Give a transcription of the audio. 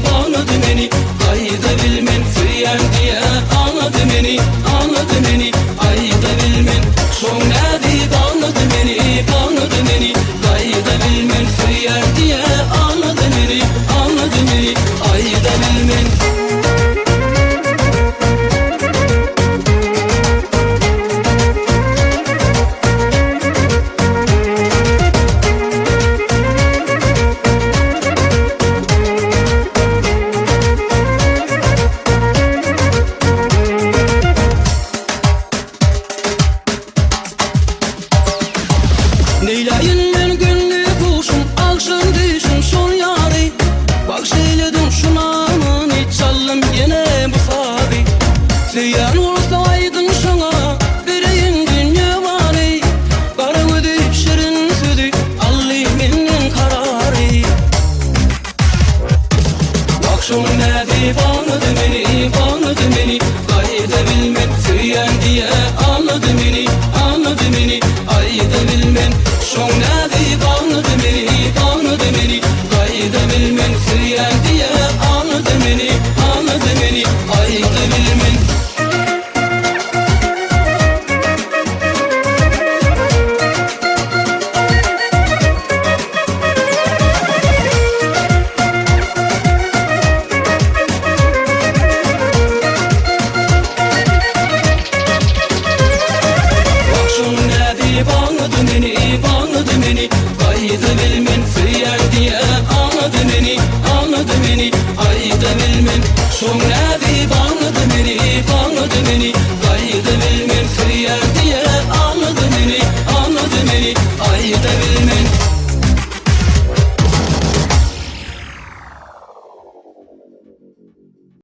bağladı beni. Ayda bilmen süyen diye anladı beni, anladı beni. Ayda bilmen son nedi bağladı beni, bağladı beni. Ayda bilmen süyen diye anladı beni, anladı beni. Ayda bilmen. Neyleyin ben gönlü kuşum, akşam düşün son yari. Bak şeyledim şunanın, hiç çaldım yine bu sabi. Süyen olsaydın şuna, vereyim dünya vari. Kara gödü, şirin südü, allayım benim kararı. Akşam nedi bağladı beni, bağladı beni. Ayda bilmen süyen diye anladı beni, anladı beni. Ayda bilmen son nedi bağladı beni, bağladı beni. Ayda bilmen süyen diye anladı beni, anladı beni. Ayda bilmen. Bağladı beni, bağladı beni. Ayda bilmen süyer diye anladı beni, anladı beni. Ayda bilmen son nedi bağladı beni, bağladı beni.